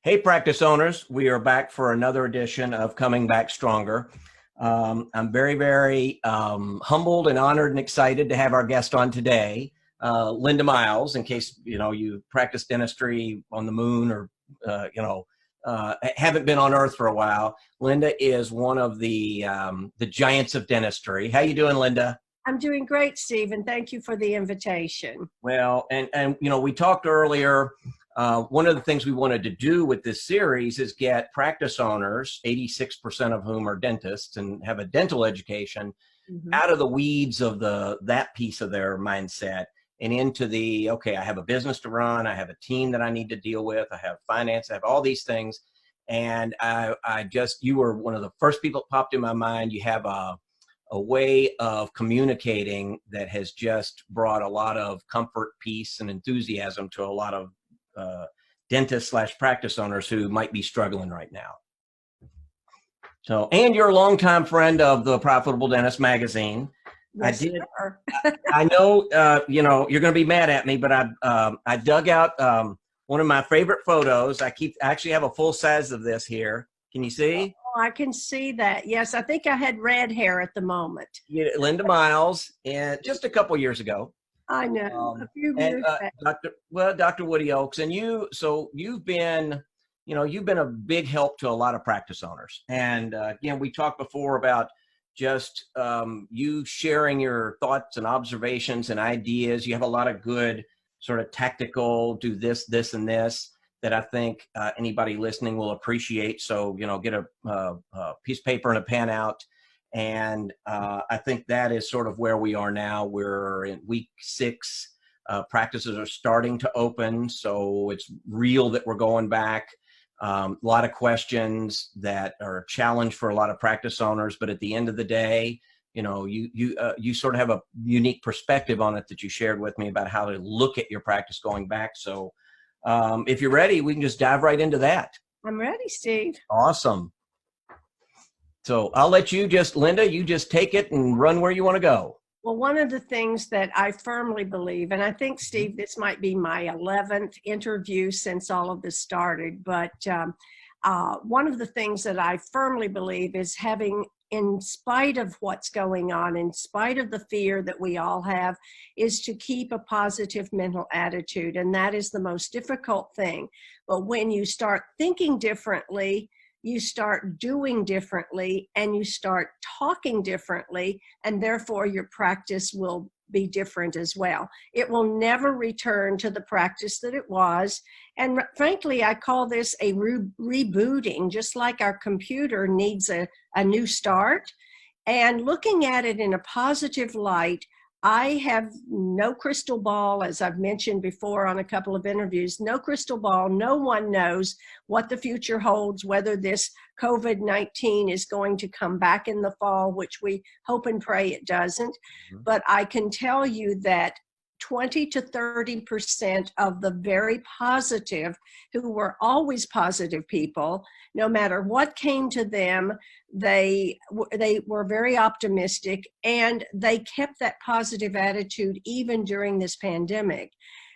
Hey, practice owners, we are back for another edition of Coming Back Stronger. I'm very humbled and honored and excited to have our guest on today, Linda Miles. In case you practice dentistry on the moon or haven't been on Earth for a while. Linda is one of the giants of dentistry. How you doing, Linda? I'm doing great, Steve, and thank you for the invitation. Well, and we talked earlier. One of the things we wanted to do with this series is get practice owners, 86% of whom are dentists and have a dental education, out of the weeds of that piece of their mindset and into okay, I have a business to run, I have a team that I need to deal with, I have finance, I have all these things. And you were one of the first people that popped in my mind. You have a way of communicating that has just brought a lot of comfort, peace, and enthusiasm to a lot of dentists / practice owners who might be struggling right now. So, and you're a longtime friend of the Profitable Dentist magazine. Yes, I know, you're going to be mad at me, but I dug out one of my favorite photos. I actually have a full size of this here. Can you see? Oh, I can see that. Yes, I think I had red hair at the moment. Linda Miles, and just a couple years ago. I know, a few years back. Dr. Woody Oakes, and you've been a big help to a lot of practice owners. And again, we talked before about just you sharing your thoughts and observations and ideas. You have a lot of good sort of tactical, do this, this, and this, that I think anybody listening will appreciate. So, get a piece of paper and a pen out. And I think that is sort of where we are now. We're in week 6. Practices are starting to open. So it's real that we're going back. A lot of questions that are a challenge for a lot of practice owners. But at the end of the day, you sort of have a unique perspective on it that you shared with me about how to look at your practice going back. So if you're ready, we can just dive right into that. I'm ready, Steve. Awesome. So I'll let you Linda, you just take it and run where you want to go. Well, one of the things that I firmly believe, and I think, Steve, this might be my 11th interview since all of this started, but one of the things that I firmly believe is having, in spite of what's going on, in spite of the fear that we all have, is to keep a positive mental attitude. And that is the most difficult thing. But when you start thinking differently, you start doing differently, and you start talking differently, and therefore your practice will be different as well. It will never return to the practice that it was. And frankly, I call this a rebooting, just like our computer needs a new start. And looking at it in a positive light, I have no crystal ball, as I've mentioned before on a couple of interviews, no crystal ball. No one knows what the future holds, whether this COVID-19 is going to come back in the fall, which we hope and pray it doesn't. But I can tell you that 20 to 30% of the very positive, who were always positive people, no matter what came to them, they were very optimistic, and they kept that positive attitude even during this pandemic.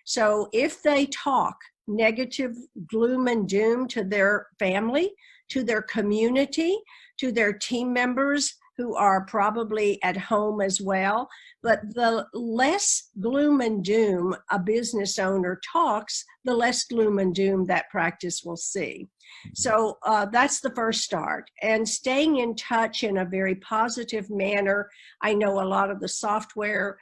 So if they talk negative gloom and doom to their family, to their community, to their team members who are probably at home as well, but the less gloom and doom a business owner talks, the less gloom and doom that practice will see. So that's the first start. And staying in touch in a very positive manner. I know a lot of the software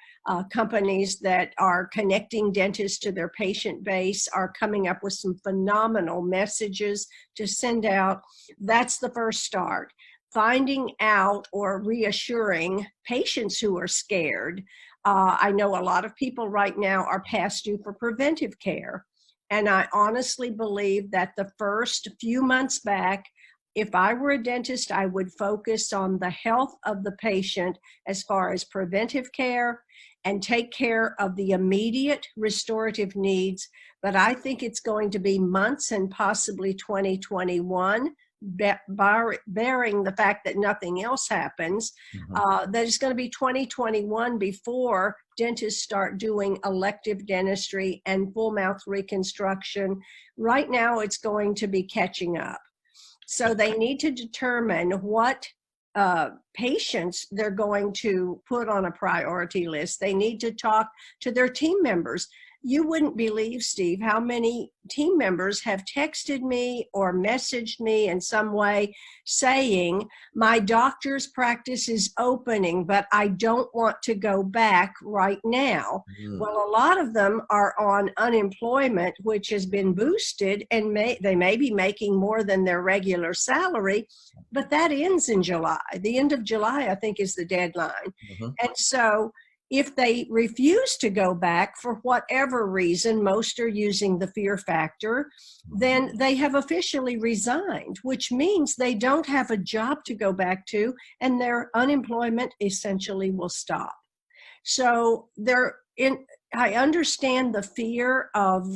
companies that are connecting dentists to their patient base are coming up with some phenomenal messages to send out. That's the first start. Finding out or reassuring patients who are scared. I know a lot of people right now are past due for preventive care. And I honestly believe that the first few months back, if I were a dentist, I would focus on the health of the patient as far as preventive care and take care of the immediate restorative needs. But I think it's going to be months and possibly 2021 bearing the fact that nothing else happens, that it's going to be 2021 before dentists start doing elective dentistry and full mouth reconstruction. Right now, it's going to be catching up. So they need to determine what patients they're going to put on a priority list. They need to talk to their team members. You wouldn't believe, Steve, how many team members have texted me or messaged me in some way saying, my doctor's practice is opening, but I don't want to go back right now. Well, a lot of them are on unemployment, which has been boosted, and they may be making more than their regular salary, but that ends in July. The end of July, I think, is the deadline. And so if they refuse to go back for whatever reason, most are using the fear factor, then they have officially resigned, which means they don't have a job to go back to, and their unemployment essentially will stop. So I understand the fear of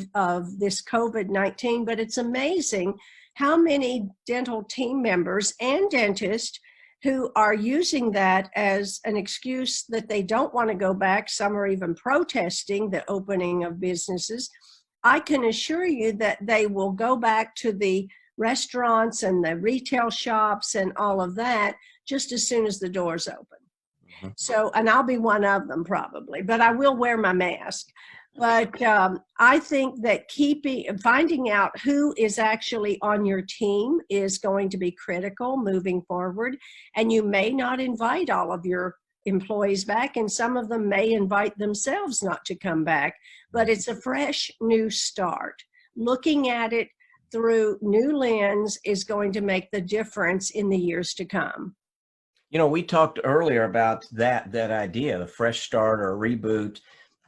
this COVID-19, but it's amazing how many dental team members and dentists who are using that as an excuse that they don't want to go back. Some are even protesting the opening of businesses. I can assure you that they will go back to the restaurants and the retail shops and all of that just as soon as the doors open. So, and I'll be one of them probably, but I will wear my mask. But I think that finding out who is actually on your team is going to be critical moving forward. And you may not invite all of your employees back, and some of them may invite themselves not to come back. But it's a fresh new start. Looking at it through new lens is going to make the difference in the years to come. You know, we talked earlier about that idea, the fresh start or reboot.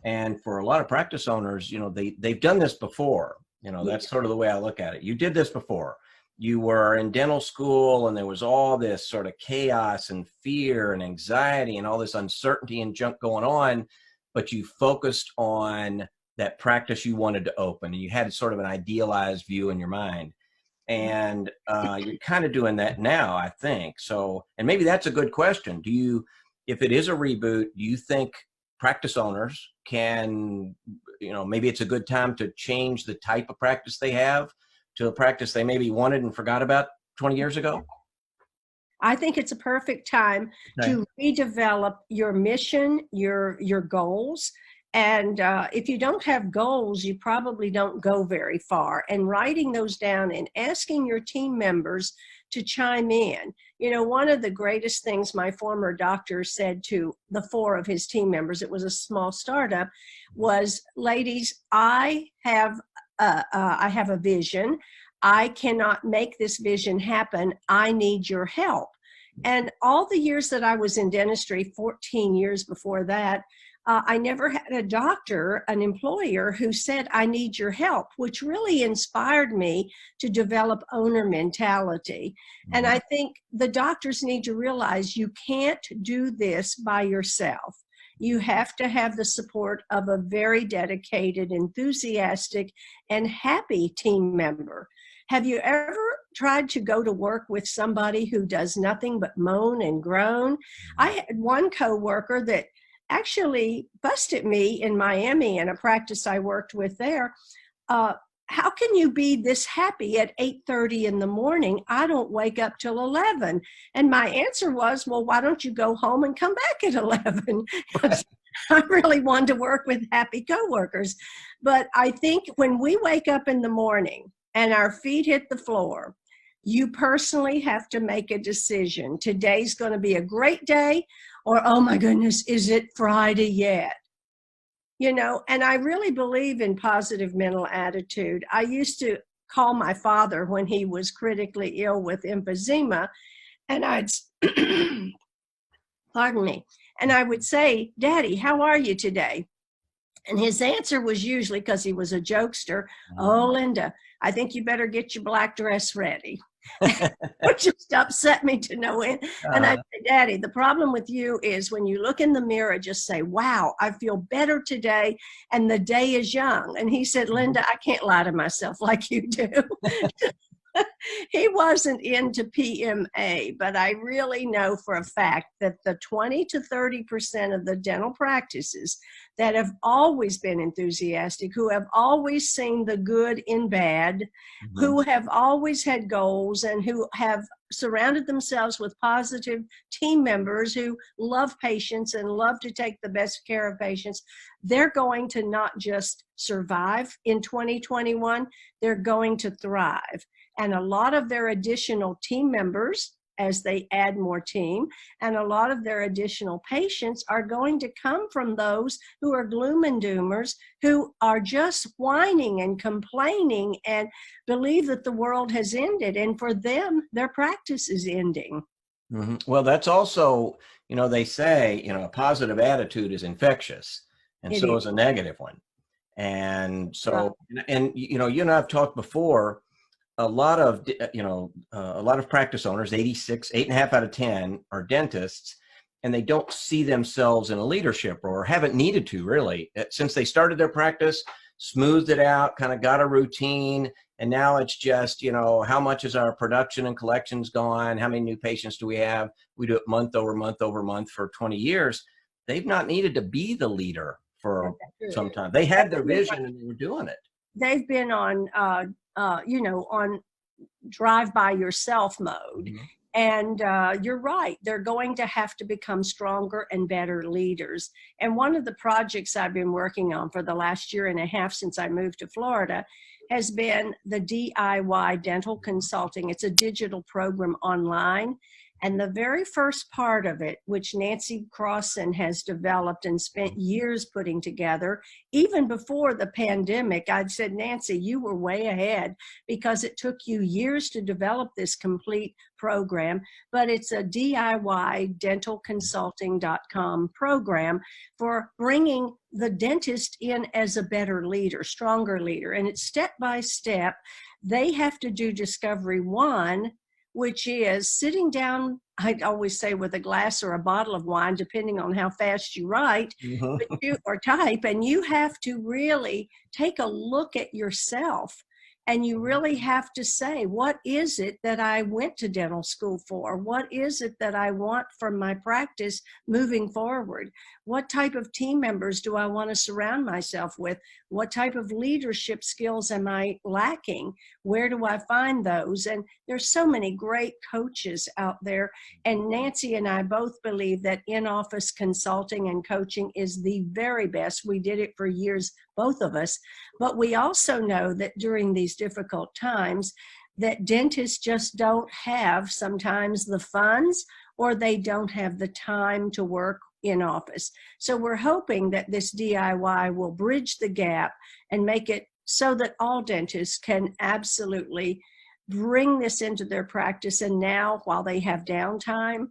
And for a lot of practice owners, you know, they've done this before. You know, that's sort of the way I look at it. You did this before. You were in dental school and there was all this sort of chaos and fear and anxiety and all this uncertainty and junk going on, but you focused on that practice you wanted to open, and you had sort of an idealized view in your mind. And you're kind of doing that now, I think. So, and maybe that's a good question. If it is a reboot, do you think practice owners can, you know, maybe it's a good time to change the type of practice they have to a practice they maybe wanted and forgot about 20 years ago? I think it's a perfect time to redevelop your mission, your goals. And if you don't have goals, you probably don't go very far. And writing those down and asking your team members to chime in. You know, one of the greatest things my former doctor said to the 4 of his team members, it was a small startup, was, ladies, I have a vision. I cannot make this vision happen. I need your help. And all the years that I was in dentistry, 14 years before that, I never had a doctor, an employer, who said, I need your help, which really inspired me to develop owner mentality. And I think the doctors need to realize you can't do this by yourself. You have to have the support of a very dedicated, enthusiastic, and happy team member. Have you ever tried to go to work with somebody who does nothing but moan and groan? I had one coworker that actually busted me in Miami in a practice I worked with there. How can you be this happy at 8:30 in the morning? I don't wake up till 11. And my answer was, well, why don't you go home and come back at 11? I really wanted to work with happy coworkers. But I think when we wake up in the morning and our feet hit the floor, you personally have to make a decision. Today's going to be a great day, or, oh my goodness, is it Friday yet? You know, and I really believe in positive mental attitude. I used to call my father when he was critically ill with emphysema, and pardon me, and I would say, Daddy, how are you today? And his answer was usually, because he was a jokester, oh, Linda, I think you better get your black dress ready. Which just upset me to no end. And I said, Daddy, the problem with you is when you look in the mirror, just say, wow, I feel better today, and the day is young. And he said, Linda, I can't lie to myself like you do. He wasn't into PMA, but I really know for a fact that the 20 to 30% of the dental practices that have always been enthusiastic, who have always seen the good in bad, Mhm. who have always had goals, and who have surrounded themselves with positive team members who love patients and love to take the best care of patients, they're going to not just survive in 2021, they're going to thrive. And a lot of their additional team members, as they add more team, and a lot of their additional patients are going to come from those who are gloom and doomers, who are just whining and complaining and believe that the world has ended. And for them, their practice is ending. Well, that's also, they say, a positive attitude is infectious, and It so is is a negative one. And right. so, and you and I've talked before, a lot of, a lot of practice owners, 86, 8.5 out of 10 are dentists, and they don't see themselves in a leadership role, or haven't needed to really. Since they started their practice, smoothed it out, kind of got a routine. And now it's just, how much is our production and collections gone? How many new patients do we have? We do it month over month over month for 20 years. They've not needed to be the leader for That's some time. They had their vision and they were doing it. They've been on, on drive by yourself mode. Mhm. And you're right, they're going to have to become stronger and better leaders. And one of the projects I've been working on for the last year and a half since I moved to Florida has been the DIY dental consulting. It's a digital program online. And the very first part of it, which Nancy Crossan has developed and spent years putting together, even before the pandemic, I'd said, Nancy, you were way ahead because it took you years to develop this complete program, but it's a DIY dentalconsulting.com program for bringing the dentist in as a better leader, stronger leader. And it's step by step. They have to do discovery one, which is sitting down, I always say, with a glass or a bottle of wine, depending on how fast you write but Mhm. or type, and you have to really take a look at yourself. And you really have to say, what is it that I went to dental school for? What is it that I want from my practice moving forward? What type of team members do I want to surround myself with? What type of leadership skills am I lacking? Where do I find those? And there's so many great coaches out there. And Nancy and I both believe that in-office consulting and coaching is the very best. We did it for years, both of us. But we also know that during these difficult times, that dentists just don't have sometimes the funds, or they don't have the time to work in office. So we're hoping that this DIY will bridge the gap and make it so that all dentists can absolutely bring this into their practice. And now, while they have downtime,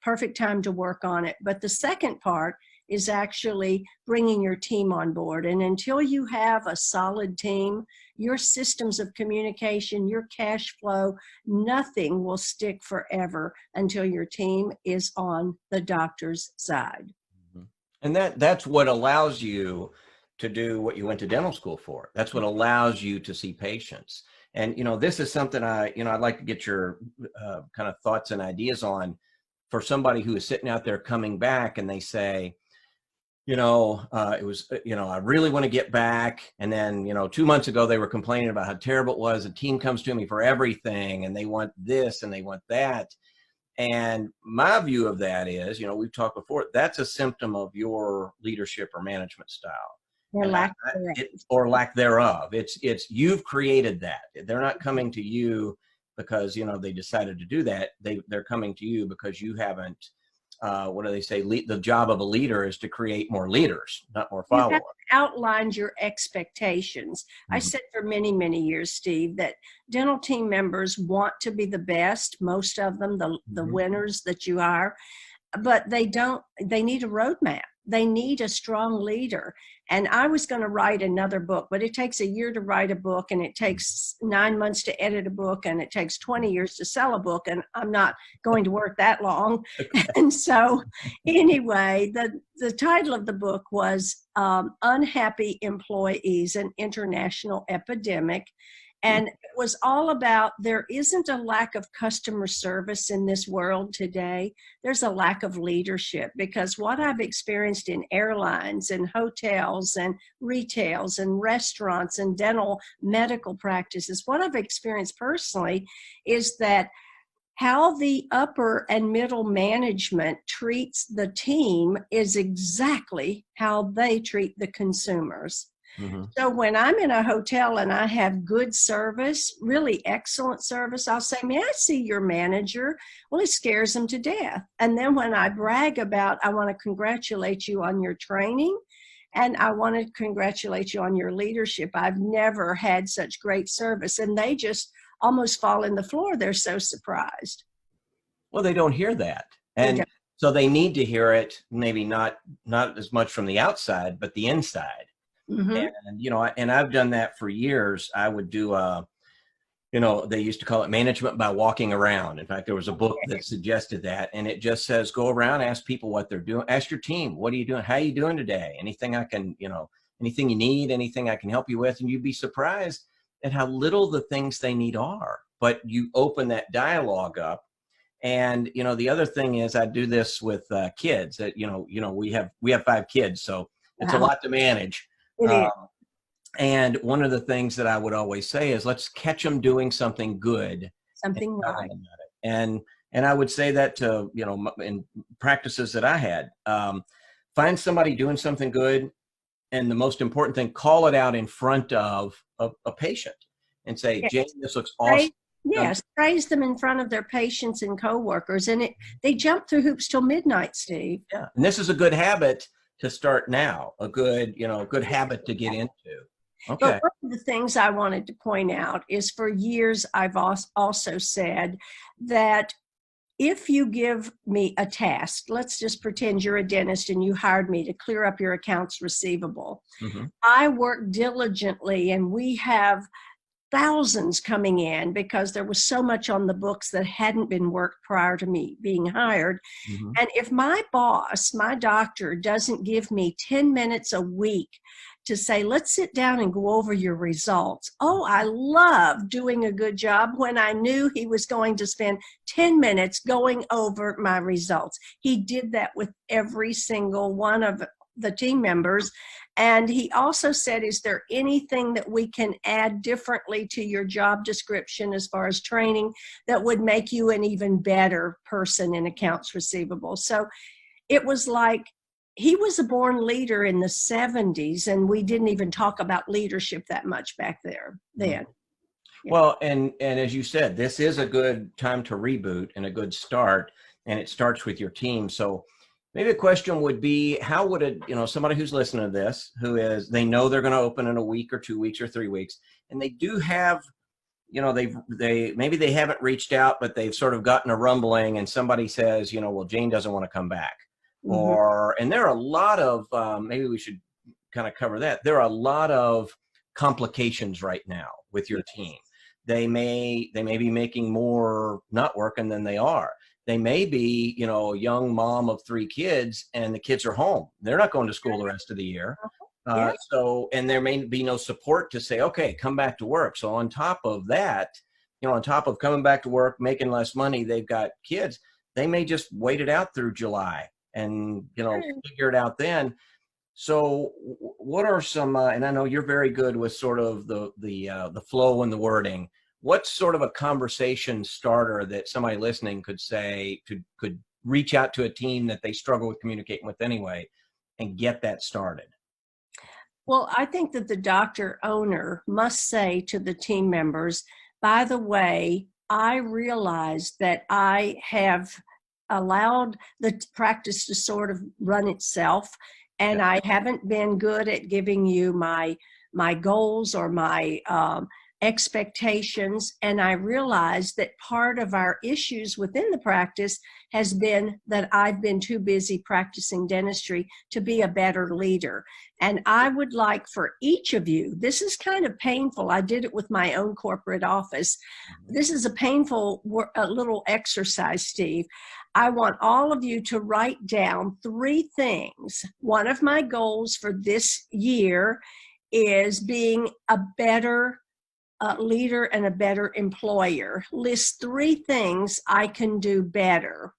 perfect time to work on it. But the second part is actually bringing your team on board. And until you have a solid team, your systems of communication, your cash flow, nothing will stick forever until your team is on the doctor's side. Mhm. And that's what allows you to do what you went to dental school for. That's what allows you to see patients. And this is something I'd like to get your kind of thoughts and ideas on, for somebody who is sitting out there coming back and they say, it was, I really want to get back. And then, 2 months ago, they were complaining about how terrible it was. The team comes to me for everything and they want this and they want that. And my view of that is, we've talked before, that's a symptom of your leadership or management style. Their And lack of or lack thereof. It's you've created that. They're not coming to you because, they decided to do that. They're coming to you because you haven't, what do they say? The job of a leader is to create more leaders, not more You followers. have outlined your expectations. I Mhm. said for many, many years, Steve, that dental team members want to be the best, most of them, the Mhm. winners that you are, but they need a roadmap. They need a strong leader. And I was going to write another book, but it takes a year to write a book, and it takes 9 months to edit a book, and it takes 20 years to sell a book. And I'm not going to work that long. And so anyway, the title of the book was Unhappy Employees, an International Epidemic. And it was all about, there isn't a lack of customer service in this world today. There's a lack of leadership, because what I've experienced in airlines and hotels and retails and restaurants and dental medical practices, what I've experienced personally is that how the upper and middle management treats the team is exactly how they treat the consumers. Mm-hmm. So when I'm in a hotel and I have good service, really excellent service, I'll say, may I see your manager? Well, it scares them to death. And then when I brag about, I want to congratulate you on your training and I want to congratulate you on your leadership, I've never had such great service. And they just almost fall in the floor. They're so surprised. Well, they don't hear that. And so they need to hear it, maybe not as much from the outside, but the inside. Mm-hmm. And, and I've done that for years. I would do, they used to call it management by walking around. In fact, there was a book that suggested that, and it just says, go around, ask people what they're doing, ask your team, what are you doing? How are you doing today? Anything I can, anything you need, anything I can help you with? And you'd be surprised at how little the things they need are, but you open that dialogue up. And, the other thing is I do this with kids that, we have 5 kids, so it's a lot to manage. And one of the things that I would always say is, let's catch them doing something good. Something right. And I would say that to, in practices that I had, find somebody doing something good. And the most important thing, call it out in front of a patient and say, yes, Jane, this looks awesome. Yes, praise them in front of their patients and coworkers. And they jump through hoops till midnight, Steve. Yeah. And this is a good habit to start now, a good habit to get into. Okay. But one of the things I wanted to point out is, for years I've also said that if you give me a task, let's just pretend you're a dentist and you hired me to clear up your accounts receivable. Mm-hmm. I work diligently, and we have thousands coming in because there was so much on the books that hadn't been worked prior to me being hired. Mm-hmm. And if my boss, my doctor, doesn't give me 10 minutes a week to say, let's sit down and go over your results. Oh, I love doing a good job when I knew he was going to spend 10 minutes going over my results. He did that with every single one of the team members. And he also said, is there anything that we can add differently to your job description as far as training that would make you an even better person in accounts receivable? So it was like, he was a born leader in the 70s, and we didn't even talk about leadership that much back there then. Yeah. Well, and as you said, this is a good time to reboot and a good start, and it starts with your team. So maybe a question would be, how would somebody who's listening to this, they know they're going to open in a week or 2 weeks or 3 weeks, and they do have, maybe they haven't reached out, but they've sort of gotten a rumbling, and somebody says, well, Jane doesn't want to come back. Mm-hmm. And there are a lot of, maybe we should kind of cover that. There are a lot of complications right now with your team. They may be making more not working than they are. They may be, a young mom of 3 kids, and the kids are home. They're not going to school the rest of the year. And there may be no support to say, okay, come back to work. So on top of that, on top of coming back to work, making less money, they've got kids. They may just wait it out through July and, figure it out then. So what are some, and I know you're very good with sort of the flow and the wording. What's sort of a conversation starter that somebody listening could say, could reach out to a team that they struggle with communicating with anyway and get that started? Well, I think that the doctor owner must say to the team members, by the way, I realize that I have allowed the practice to sort of run itself, and I haven't been good at giving you my goals or my expectations. And I realized that part of our issues within the practice has been that I've been too busy practicing dentistry to be a better leader. And I would like for each of you, this is kind of painful. I did it with my own corporate office. This is a painful little exercise, Steve. I want all of you to write down 3 things. One of my goals for this year is being a better leader and a better employer. List 3 things I can do better.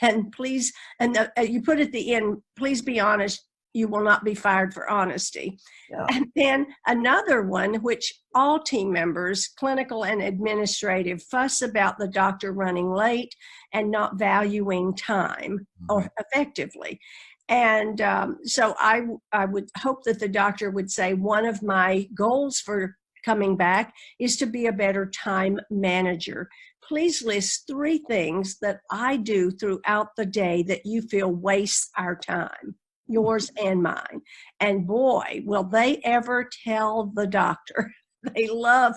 And please, and you put at the end, please be honest. You will not be fired for honesty. Yeah. And then another one, which all team members, clinical and administrative, fuss about the doctor running late and not valuing time or effectively. And so I would hope that the doctor would say, one of my goals for coming back is to be a better time manager. Please list 3 things that I do throughout the day that you feel wastes our time, yours and mine. And boy, will they ever tell the doctor. They love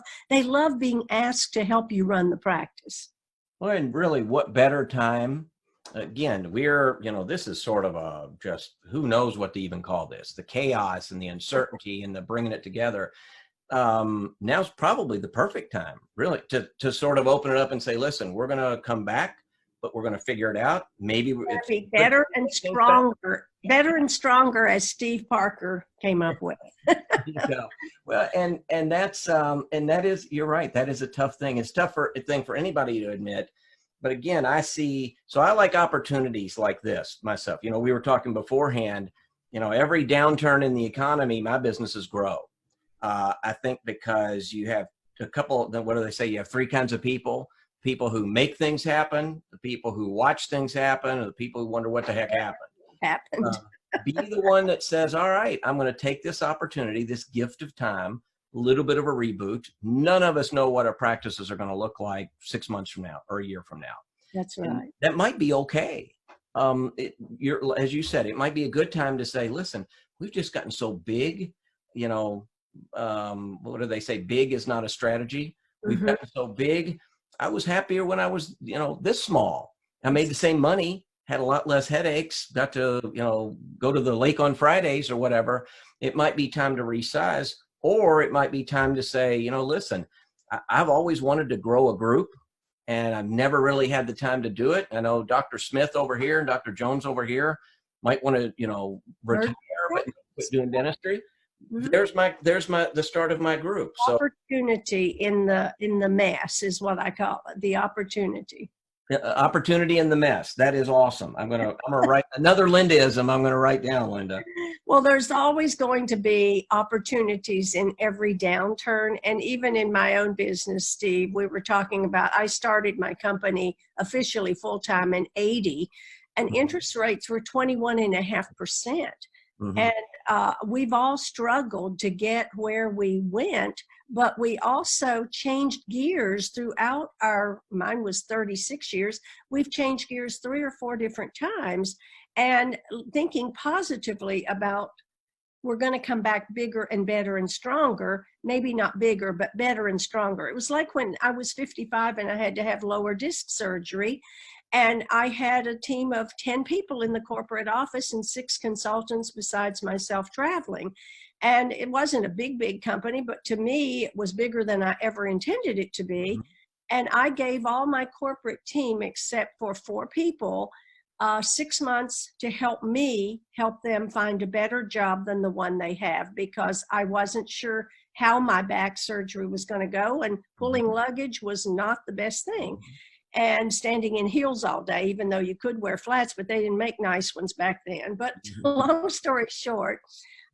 being asked to help you run the practice. Well, and really, what better time? Again, this is sort of a just who knows what to even call this, the chaos and the uncertainty and the bringing it together. Now's probably the perfect time, really, to sort of open it up and say, listen, we're going to come back, but we're going to figure it out. Maybe it's be better and stronger, as Steve Parker came up with. Well, and that's and that is, you're right. That is a tough thing. It's tough thing for anybody to admit. But again, I like opportunities like this myself. We were talking beforehand, every downturn in the economy, my businesses grow. I think because you have a couple, what do they say? You have 3 kinds of people who make things happen, the people who watch things happen, and the people who wonder what the heck happened. Be the one that says, all right, I'm going to take this opportunity, this gift of time, a little bit of a reboot. None of us know what our practices are going to look like 6 months from now or a year from now. That's right. And that might be okay. As you said, it might be a good time to say, listen, we've just gotten so big, what do they say? Big is not a strategy. We've gotten so big. I was happier when I was, this small. I made the same money, had a lot less headaches, got to, go to the lake on Fridays or whatever. It might be time to resize, or it might be time to say, listen, I've always wanted to grow a group and I've never really had the time to do it. I know Dr. Smith over here and Dr. Jones over here might want to, retire, but quit doing dentistry. There's the start of my group. So opportunity in the mess is what I call it. The opportunity. Opportunity in the mess. That is awesome. I'm gonna write another Linda-ism. I'm gonna write down, Linda. Well, there's always going to be opportunities in every downturn, and even in my own business, Steve. We were talking about. I started my company officially full time in '80, and interest rates were 21.5%. And we've all struggled to get where we went, but we also changed gears throughout mine was 36 years. We've changed gears 3 or 4 different times and thinking positively about we're going to come back bigger and better and stronger, maybe not bigger, but better and stronger. It was like when I was 55 and I had to have lower disc surgery. And I had a team of 10 people in the corporate office and 6 consultants besides myself traveling. And it wasn't a big company, but to me, it was bigger than I ever intended it to be. And I gave all my corporate team, except for 4 people, 6 months to help them find a better job than the one they have, because I wasn't sure how my back surgery was going to go, and pulling luggage was not the best thing. And standing in heels all day, even though you could wear flats, but they didn't make nice ones back then. But long story short,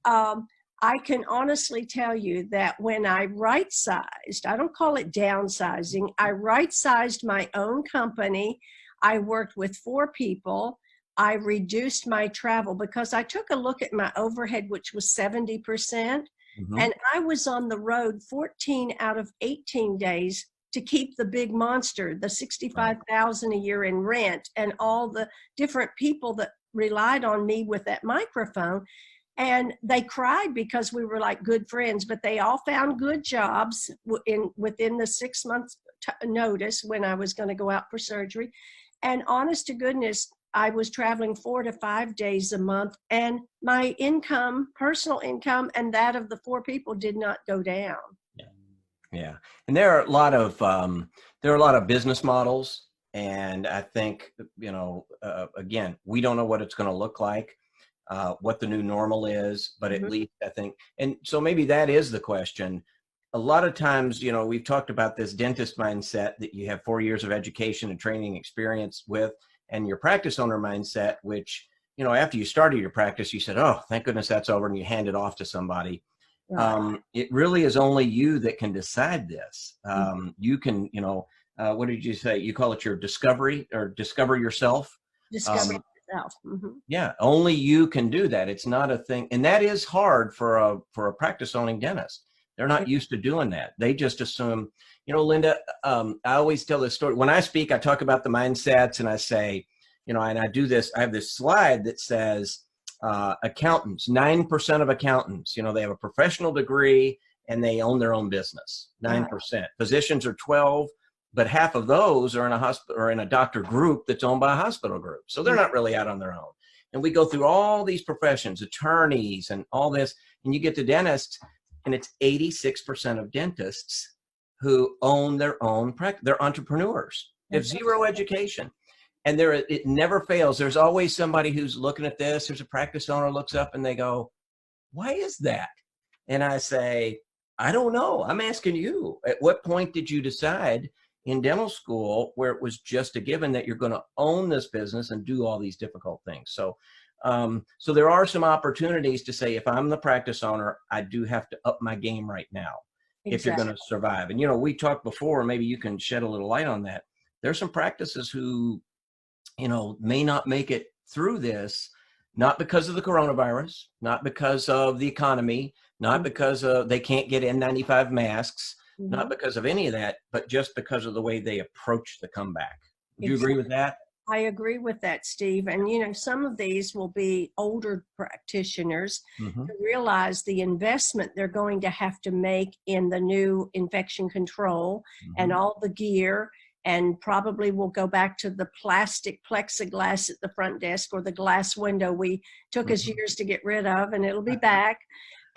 I can honestly tell you that when I right-sized, I don't call it downsizing, I right-sized my own company. I worked with 4 people. I reduced my travel because I took a look at my overhead, which was 70%. And I was on the road 14 out of 18 days to keep the big monster, the $65,000 a year in rent, and all the different people that relied on me with that microphone. And they cried because we were like good friends, but they all found good jobs within the 6 months notice when I was going to go out for surgery. And honest to goodness, I was traveling 4 to 5 days a month, and my income, personal income, and that of the 4 people did not go down. Yeah, and there are a lot of business models, and I think again, we don't know what it's going to look like, what the new normal is, but at least I think, and so maybe that is the question. a lot of times, you know, we've talked about this dentist mindset that you have 4 years of education and training experience with, and your practice owner mindset, which, you know, after you started your practice, you said, oh, thank goodness that's over, and you hand it off to somebody. Right. It really is only you that can decide this. Mhm. You can, you know, what did you say? You call it your discovery, or discover yourself. Discover Um, yourself. Hmm. yeah, only you can do that. It's not a thing, and that is hard for a practice owning dentist. They're not used to doing that. They just assume, you know, Linda. I always tell this story when I speak. I talk about the mindsets, and I say, you know, and I do this. I have this slide that says accountants. 9% of accountants, you know, they have a professional degree and they own their own business. Right. 9%. Physicians are 12, but half of those are in a hospital or in a doctor group that's owned by a hospital group. So they're not really out on their own. And we go through all these professions, attorneys and all this, and you get to dentists, and it's 86% of dentists who own their own practice. They're entrepreneurs. They have That's zero education. And it never fails. There's always somebody who's looking at this. There's a practice owner looks up and they go, why is that? And I say, I don't know. I'm asking you. At what point did you decide in dental school where it was just a given that you're going to own this business and do all these difficult things? So, so there are some opportunities to say, if I'm the practice owner, I do have to up my game right now if you're exactly. going to survive. And, you know, we talked before, maybe you can shed a little light on that. There's some practices who, you know, may not make it through this, not because of the coronavirus, not because of the economy, not because they can't get N95 masks, not Mhm. because of any of that, but just because of the way they approach the comeback. Do you agree Exactly. with that? I agree with that, Steve. And, you know, some of these will be older practitioners Hmm. who realize the investment they're going to have to make in the new infection control and Hmm. all the gear, and probably will go back to the plastic plexiglass at the front desk or the glass window we took us Hmm. years to get rid of, and it'll be back.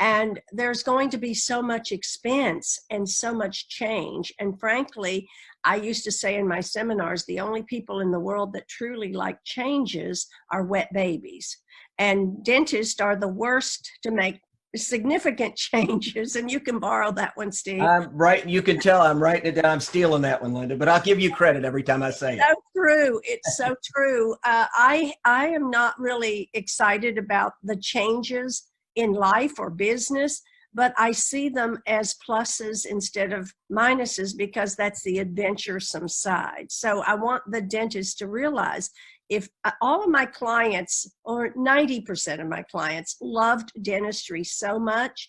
And there's going to be so much expense and so much change. And frankly, I used to say in my seminars, the only people in the world that truly like changes are wet babies. And dentists are the worst to make significant changes. And you can borrow that one, Steve. I'm right. You can tell I'm writing it down. I'm stealing that one, Linda, but I'll give you credit every time I say it. So true. It's so true. I am not really excited about the changes in life or business, but I see them as pluses instead of minuses because that's the adventuresome side. So I want the dentist to realize, if all of my clients, or 90% of my clients, loved dentistry so much,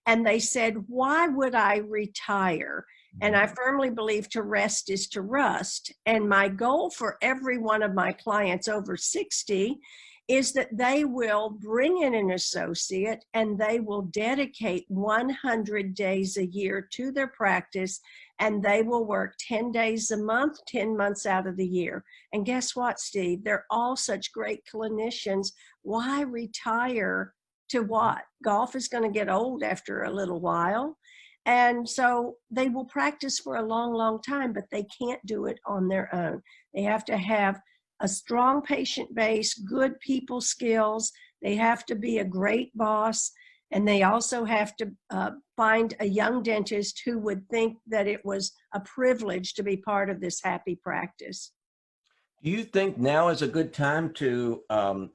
and they said, why would I retire? And I firmly believe to rest is to rust. And my goal for every one of my clients over 60 is that they will bring in an associate and they will dedicate 100 days a year to their practice, and they will work 10 days a month, 10 months out of the year. And guess what, Steve? They're all such great clinicians. Why retire to what? Golf is going to get old after a little while. And so they will practice for a long, long time, but they can't do it on their own. They have to have a strong patient base, good people skills. They have to be a great boss. And they also have to find a young dentist who would think that it was a privilege to be part of this happy practice. Do you think now is a good time to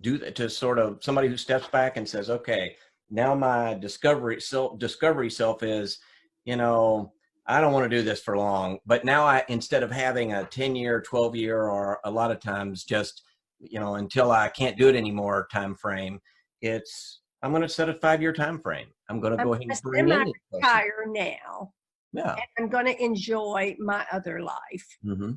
do that, to sort of somebody who steps back and says, okay, now my discovery self is, you know, I don't want to do this for long, but now instead of having a 10-year, 12-year, or a lot of times just, you know, until I can't do it anymore time frame, I'm going to set a 5-year time frame. I'm going to I'm go going ahead to and bring in the associate. semi-retire now, Yeah. and I'm going to enjoy my other life. Hmm.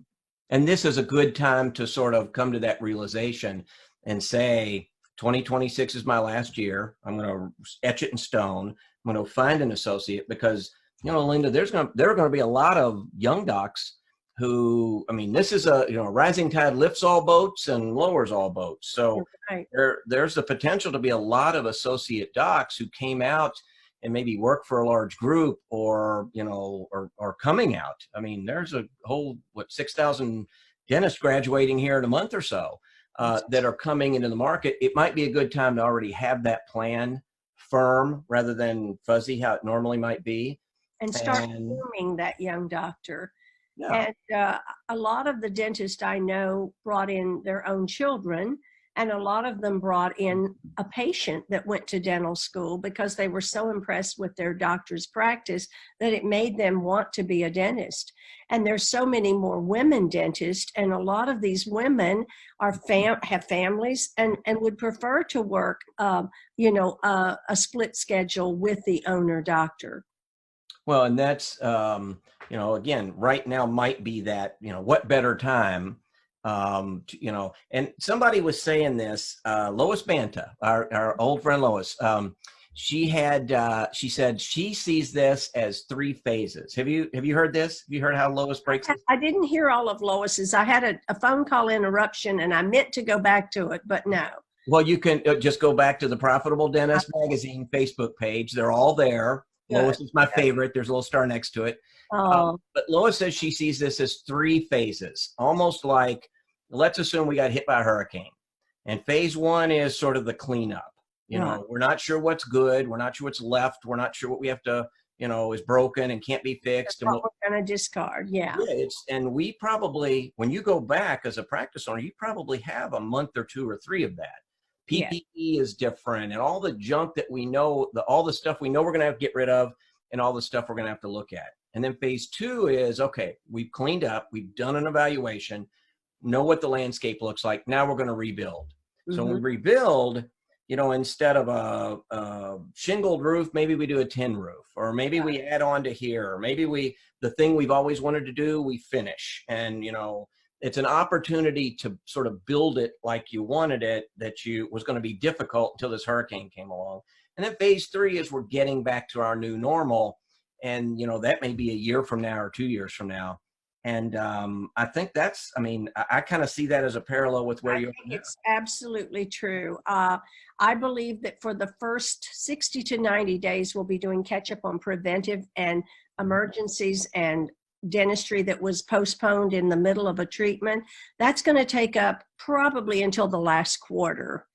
And this is a good time to sort of come to that realization and say, 2026 is my last year. I'm going to etch it in stone. I'm going to find an associate because, you know, Linda, there are going to be a lot of young docs who, I mean, this is rising tide lifts all boats and lowers all boats. So You're right. there's the potential to be a lot of associate docs who came out and maybe work for a large group, or, you know, or coming out. I mean, there's a whole, 6,000 dentists graduating here in a month or so that are coming into the market. It might be a good time to already have that plan firm rather than fuzzy, how it normally might be. and start And grooming that young doctor. yeah. And a lot of the dentists I know brought in their own children, and a lot of them brought in a patient that went to dental school because they were so impressed with their doctor's practice that it made them want to be a dentist. And there's so many more women dentists, and a lot of these women are have families and would prefer to work, a split schedule with the owner doctor. Well, and that's, again, right now might be that, what better time, and somebody was saying this, Lois Banta, our old friend Lois, she said she sees this as 3 phases. Have you heard this? Have you heard how Lois breaks this? I didn't hear all of Lois's. I had a phone call interruption and I meant to go back to it, but no. Well, you can just go back to the Profitable Dentist Magazine Facebook page. They're all there. Good. Lois is my favorite. There's a little star next to it. Oh. But Lois says she sees this as 3 phases, almost like, let's assume we got hit by a hurricane. And phase 1 is sort of the cleanup. We're not sure what's good. We're not sure what's left. We're not sure what we have to, is broken and can't be fixed. That's what we're going to discard. Yeah. And we probably, when you go back as a practice owner, you probably have a month or 2 or 3 of that. PPE is different, and all the junk that we know, all the stuff we know we're going to have to get rid of, and all the stuff we're going to have to look at. And then phase 2 is, okay, we've cleaned up, we've done an evaluation, know what the landscape looks like. Now we're going to rebuild. Mm-hmm. So when we rebuild, instead of a shingled roof, maybe we do a tin roof, or maybe we add on to here, or maybe the thing we've always wanted to do, we finish. And, it's an opportunity to sort of build it like you wanted it, that was going to be difficult until this hurricane came along. And then phase 3 is we're getting back to our new normal. And, that may be a year from now or 2 years from now. And I think I kind of see that as a parallel with where you're. It's absolutely true. I believe that for the first 60 to 90 days, we'll be doing catch up on preventive and emergencies and dentistry that was postponed in the middle of a treatment. That's going to take up probably until the last quarter.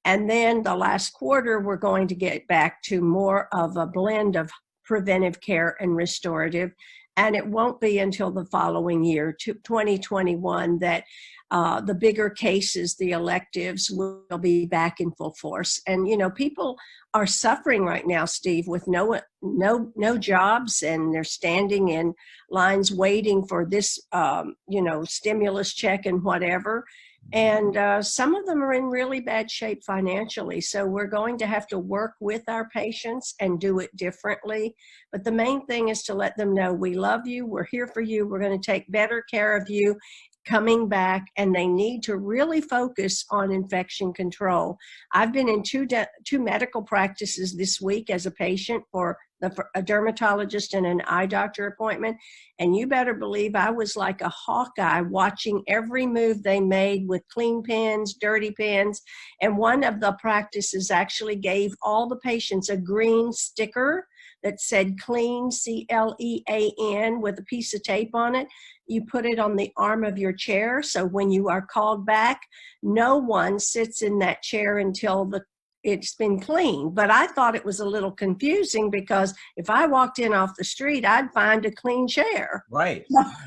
And then the last quarter, we're going to get back to more of a blend of preventive care and restorative. And it won't be until the following year, 2021, that the bigger cases, the electives, will be back in full force. And, people are suffering right now, Steve, with no jobs, and they're standing in lines waiting for this, stimulus check and whatever. And some of them are in really bad shape financially. So we're going to have to work with our patients and do it differently. But the main thing is to let them know we love you, we're here for you, we're going to take better care of you coming back, and they need to really focus on infection control. I've been in two medical practices this week as a patient for a dermatologist and an eye doctor appointment, and you better believe I was like a hawkeye watching every move they made with clean pens, dirty pens. And one of the practices actually gave all the patients a green sticker that said clean, CLEAN, with a piece of tape on it. You put it on the arm of your chair, so when you are called back, no one sits in that chair until it's been cleaned. But I thought it was a little confusing, because if I walked in off the street, I'd find a clean chair. Right.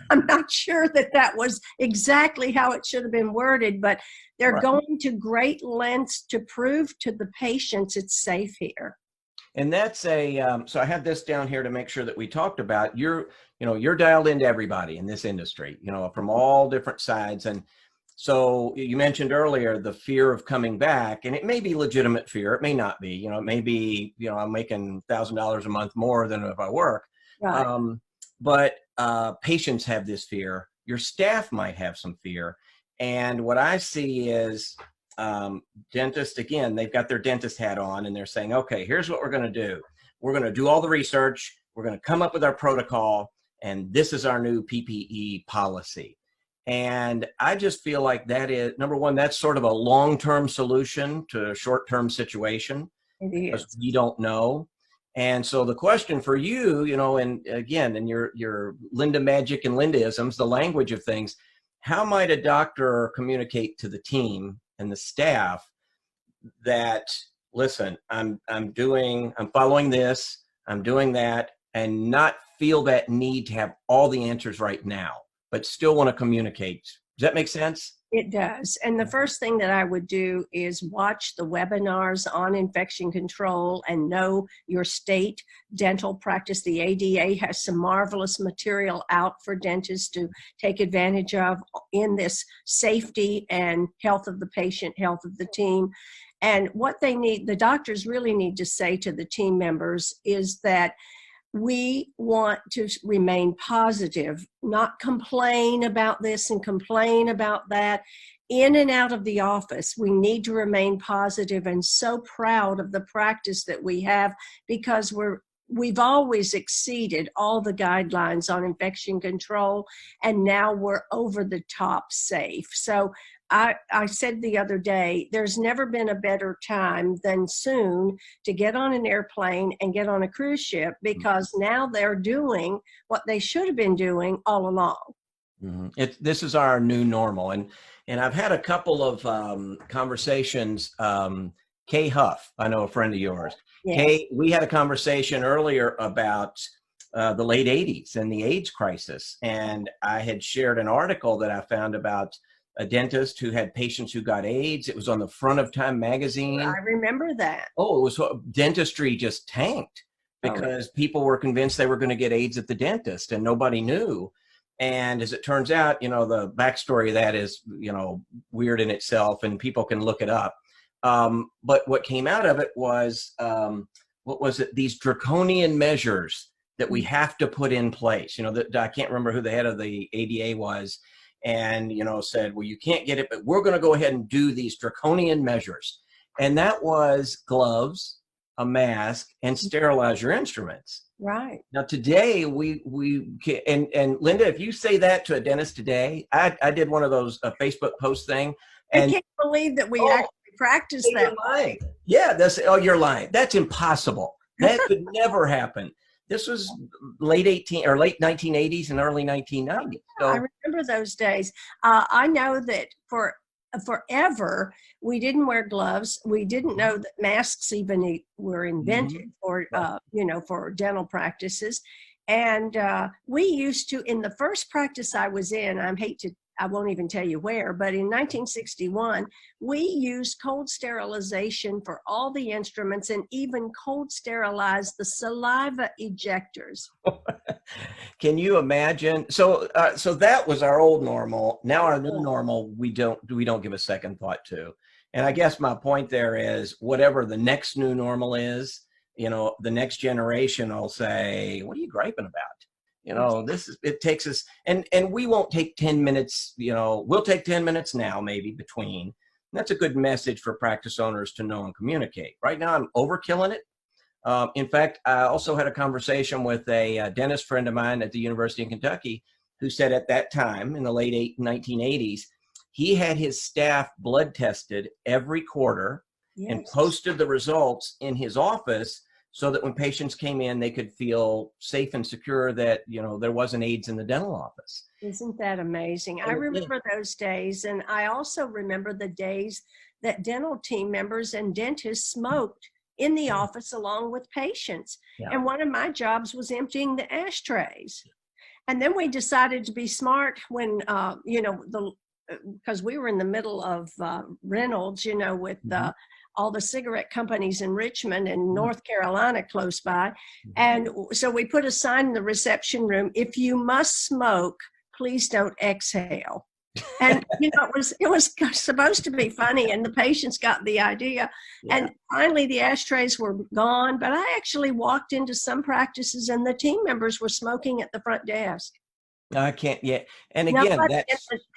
I'm not sure that was exactly how it should have been worded, but they're going to great lengths to prove to the patients it's safe here. And that's so I had this down here to make sure that we talked about you're dialed into everybody in this industry, from all different sides. And so you mentioned earlier the fear of coming back, and it may be legitimate fear. It may not be, it may be, I'm making $1,000 a month more than if I work. Right. But patients have this fear. Your staff might have some fear. And what I see is, dentists, again, they've got their dentist hat on, and they're saying, okay, here's what we're going to do. We're going to do all the research. We're going to come up with our protocol, and this is our new PPE policy. And I just feel like that is, number one, that's sort of a long-term solution to a short-term situation, because we don't know. And so the question for you, and again, in your Linda magic and Linda-isms, the language of things, how might a doctor communicate to the team and the staff that, listen, I'm following this, I'm doing that, and not feel that need to have all the answers right now, but still want to communicate. Does that make sense? It does. And the first thing that I would do is watch the webinars on infection control and know your state dental practice. The ADA has some marvelous material out for dentists to take advantage of in this safety and health of the patient, health of the team. And what they need, the doctors really need to say to the team members is that we want to remain positive, not complain about this and complain about that. In and out of the office, we need to remain positive and so proud of the practice that we have, because we've always exceeded all the guidelines on infection control, and now we're over the top safe. So I said the other day, there's never been a better time than soon to get on an airplane and get on a cruise ship, because now they're doing what they should have been doing all along. Mm-hmm. This is our new normal. And I've had a couple of conversations. Kay Huff, I know a friend of yours. Yes. Kay, we had a conversation earlier about the late 80s and the AIDS crisis. And I had shared an article that I found about a dentist who had patients who got AIDS. It was on the front of Time magazine. I remember that. Oh, it was, dentistry just tanked because people were convinced they were going to get AIDS at the dentist and nobody knew. And as it turns out, the backstory of that is, weird in itself, and people can look it up. But what came out of it was, what was it? These draconian measures that we have to put in place. I can't remember who the head of the ADA was, and, said, well, you can't get it, but we're going to go ahead and do these draconian measures. And that was gloves, a mask, and sterilize your instruments. Right. Now today we can, and Linda, if you say that to a dentist today, I did one of those Facebook post thing. And I can't believe that we actually practiced that. You're lying. Yeah, you're lying. That's impossible. That could never happen. This was late 1980s and early 1990s. So, I remember those days. I know that forever we didn't wear gloves. We didn't know that masks even were invented for for dental practices. And we used to, in the first practice I was in, I won't even tell you where, but in 1961, we used cold sterilization for all the instruments and even cold sterilized the saliva ejectors. Can you imagine? So that was our old normal. Now our new normal, we don't give a second thought to. And I guess my point there is, whatever the next new normal is, the next generation will say, what are you griping about? It takes us, and we won't take 10 minutes, we'll take 10 minutes now, maybe between. And that's a good message for practice owners to know and communicate. Right now, I'm overkilling it. In fact, I also had a conversation with a dentist friend of mine at the University of Kentucky who said at that time in the late 1980s, he had his staff blood tested every quarter and posted the results in his office, so that when patients came in, they could feel safe and secure that, there wasn't AIDS in the dental office. Isn't that amazing? I remember those days. And I also remember the days that dental team members and dentists smoked in the office along with patients. Yeah. And one of my jobs was emptying the ashtrays. And then we decided to be smart when, because we were in the middle of Reynolds, with all the cigarette companies in Richmond and North Carolina close by. And so we put a sign in the reception room, if you must smoke, please don't exhale. And, it was supposed to be funny, and the patients got the idea. Yeah. And finally the ashtrays were gone, but I actually walked into some practices and the team members were smoking at the front desk. I can't yet. And again,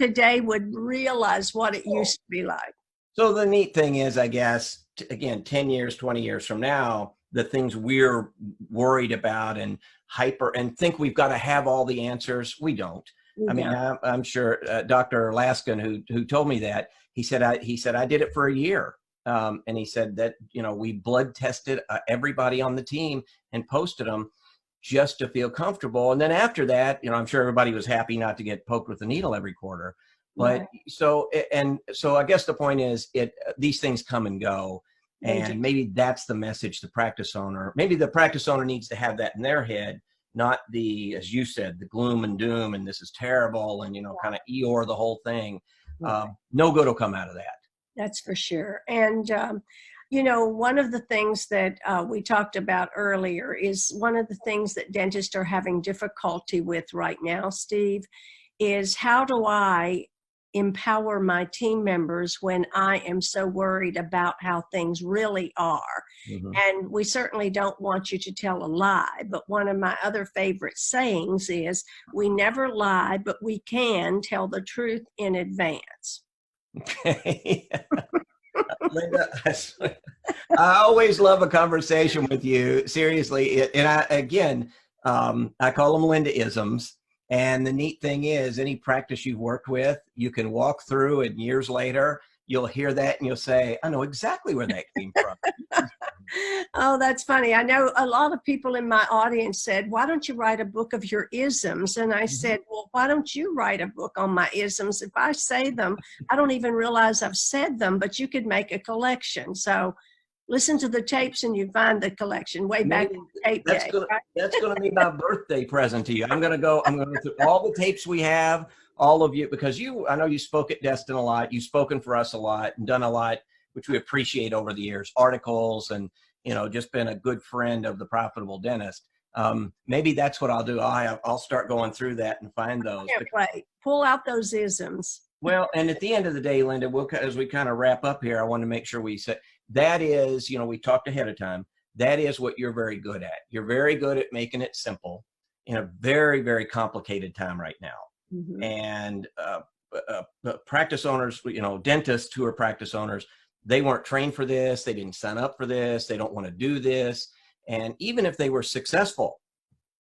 today would realize what it used to be like. So the neat thing is, I guess, again, 10 years, 20 years from now, the things we're worried about and think we've got to have all the answers, we don't. I mean, I'm sure Dr. Laskin, who told me that, he said, I did it for a year. And he said that, we blood tested everybody on the team and posted them just to feel comfortable. And then after that, I'm sure everybody was happy not to get poked with a needle every quarter. But so I guess the point is, these things come and go. They do. And maybe that's the message the practice owner, maybe the practice owner needs to have that in their head, not the, as you said, the gloom and doom and this is terrible and, kind of Eeyore the whole thing. No good will come out of that. That's for sure. And, one of the things that we talked about earlier is one of the things that dentists are having difficulty with right now, Steve, is how do I empower my team members when I am so worried about how things really are? Mm-hmm. And we certainly don't want you to tell a lie, but one of my other favorite sayings is, we never lie, but we can tell the truth in advance. Okay. Linda, I always love a conversation with you. Seriously. And I call them Linda-isms. And the neat thing is, any practice you've worked with, you can walk through and years later, you'll hear that and you'll say, I know exactly where that came from. Oh, that's funny. I know a lot of people in my audience said, why don't you write a book of your isms? And I said, well, why don't you write a book on my isms? If I say them, I don't even realize I've said them, but you could make a collection. So listen to the tapes and you find the collection way back in tape day. That's gonna be my birthday present to you. I'm gonna go through all the tapes we have, all of you, because I know you spoke at Destin a lot. You've spoken for us a lot and done a lot, which we appreciate over the years, articles and, just been a good friend of the Profitable Dentist. Maybe that's what I'll do. I'll start going through that and find those. Wait. Pull out those isms. Well, and at the end of the day, Linda, as we kind of wrap up here, I want to make sure we say that is, we talked ahead of time. That is what you're very good at. You're very good at making it simple in a very, very complicated time right now. Mm-hmm. And practice owners, dentists who are practice owners, they weren't trained for this. They didn't sign up for this. They don't want to do this. And even if they were successful,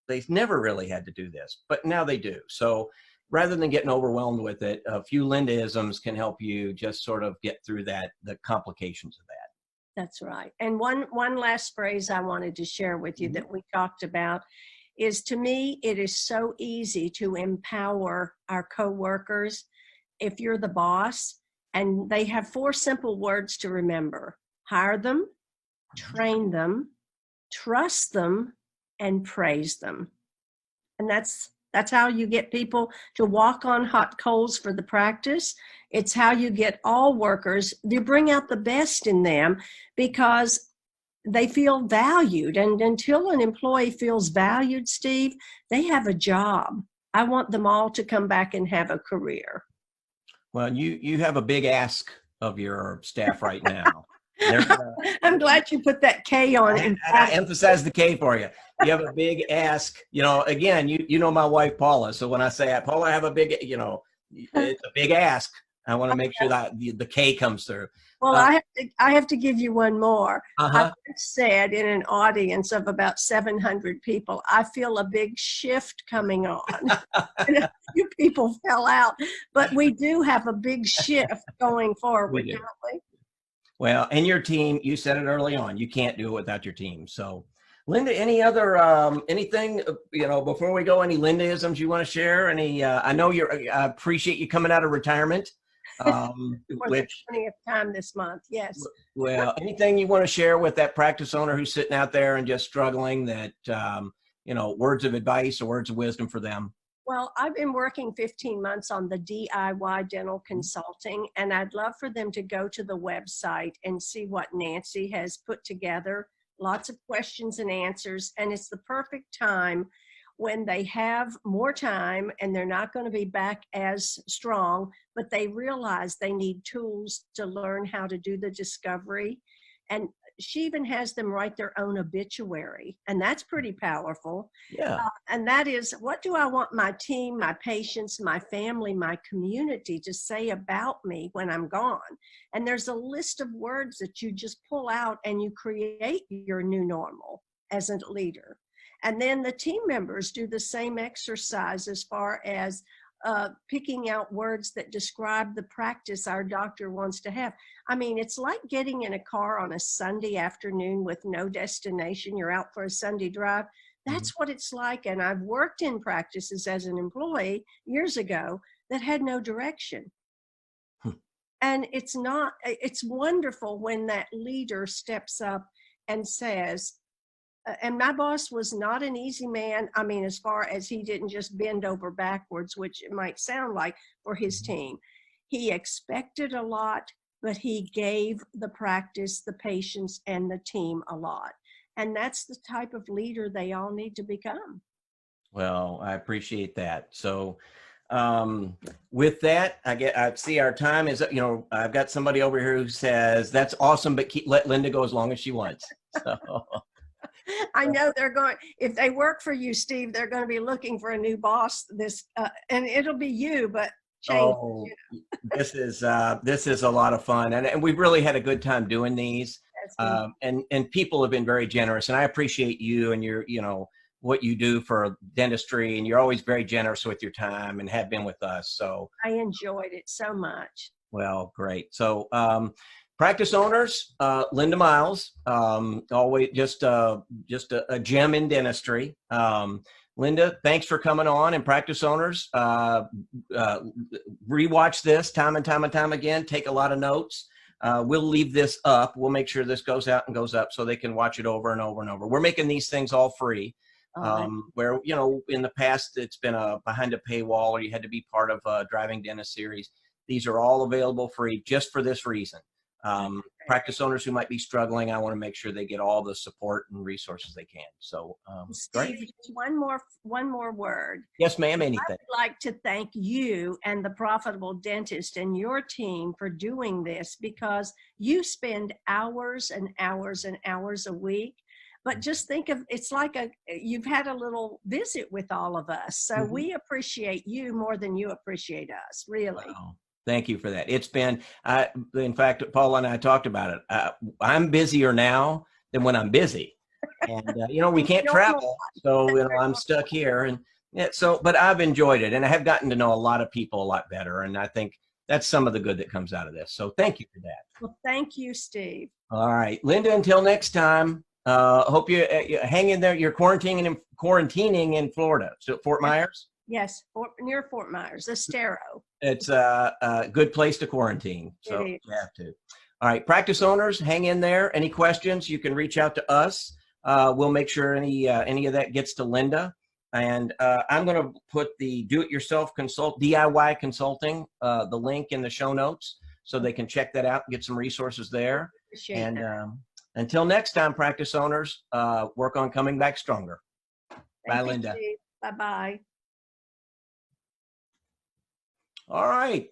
they've never really had to do this, but now they do. So rather than getting overwhelmed with it, a few Linda-isms can help you just sort of get through the complications of that. That's right. And one last phrase I wanted to share with you that we talked about is, to me, it is so easy to empower our coworkers if you're the boss. And they have 4 simple words to remember: hire them, train them, trust them, and praise them. And that's how you get people to walk on hot coals for the practice. It's how you get all workers, you bring out the best in them because they feel valued. And until an employee feels valued, Steve, they have a job. I want them all to come back and have a career. Well, you have a big ask of your staff right now. I'm glad you put that K on it. I emphasize the K for you. You have a big ask. Again, you know my wife, Paula. So when I say, Paula, I have a big, it's a big ask. I want to make sure that the K comes through. Well, I have to give you one more. Uh-huh. I said in an audience of about 700 people, I feel a big shift coming on. And a few people fell out, but we do have a big shift going forward, don't we? Well, and your team, you said it early on, you can't do it without your team. So, Linda, any other, anything, before we go, any Linda-isms you want to share? I know I appreciate you coming out of retirement. Which plenty of time this month. Yes. Well, anything you want to share with that practice owner who's sitting out there and just struggling, that, words of advice or words of wisdom for them? Well, I've been working 15 months on the DIY dental consulting, and I'd love for them to go to the website and see what Nancy has put together. Lots of questions and answers, and it's the perfect time when they have more time and they're not going to be back as strong, but they realize they need tools to learn how to do the discovery. And she even has them write their own obituary, and that's pretty powerful. Yeah. And that is, what do I want my team, my patients, my family, my community to say about me when I'm gone? And there's a list of words that you just pull out and you create your new normal as a leader. And then the team members do the same exercise as far as picking out words that describe the practice our doctor wants to have. I mean, it's like getting in a car on a Sunday afternoon with no destination. You're out for a Sunday drive. That's what it's like. And I've worked in practices as an employee years ago that had no direction. And it's wonderful when that leader steps up and says, and my boss was not an easy man. I mean, as far as he didn't just bend over backwards, which it might sound like for his team. He expected a lot, but he gave the practice, the patients, and the team a lot. And that's the type of leader they all need to become. Well, I appreciate that. So with that, I see our time is, I've got somebody over here who says, that's awesome, but let Linda go as long as she wants. So. I know they're going, if they work for you, Steve, they're going to be looking for a new boss and it'll be you, but change. Oh, this is a lot of fun. And we've really had a good time doing these. And people have been very generous, and I appreciate you and your, what you do for dentistry, and you're always very generous with your time and have been with us. So I enjoyed it so much. Well, great. So practice owners, Linda Miles, always just a gem in dentistry. Linda, thanks for coming on. And practice owners, rewatch this time and time and time again. Take a lot of notes. We'll leave this up. We'll make sure this goes out and goes up so they can watch it over and over and over. We're making these things all free. Where, in the past, it's been behind a paywall, or you had to be part of a Driving Dentist series. These are all available free just for this reason. Practice owners who might be struggling, I want to make sure they get all the support and resources they can. So, Steve, just one more word. Yes, ma'am. Anything. I would like to thank you and the Profitable Dentist and your team for doing this, because you spend hours and hours and hours a week. But just think of, it's like you've had a little visit with all of us. So we appreciate you more than you appreciate us, really. Wow. Thank you for that. It's been, in fact, Paula and I talked about it. I'm busier now than when I'm busy. And, we can't travel. So, I'm stuck here. And but I've enjoyed it. And I have gotten to know a lot of people a lot better. And I think that's some of the good that comes out of this. So thank you for that. Well, thank you, Steve. All right, Linda, until next time. Hope you hang in there. You're quarantining in Florida. So Fort Myers? Yes, near Fort Myers, Estero. It's a good place to quarantine. So you have to. All right, practice owners, hang in there. Any questions, you can reach out to us. We'll make sure any of that gets to Linda. And I'm going to put the do-it-yourself DIY consulting, the link in the show notes, so they can check that out and get some resources there. Appreciate that. Until next time, practice owners, work on coming back stronger. Bye, Linda. Bye-bye. All right.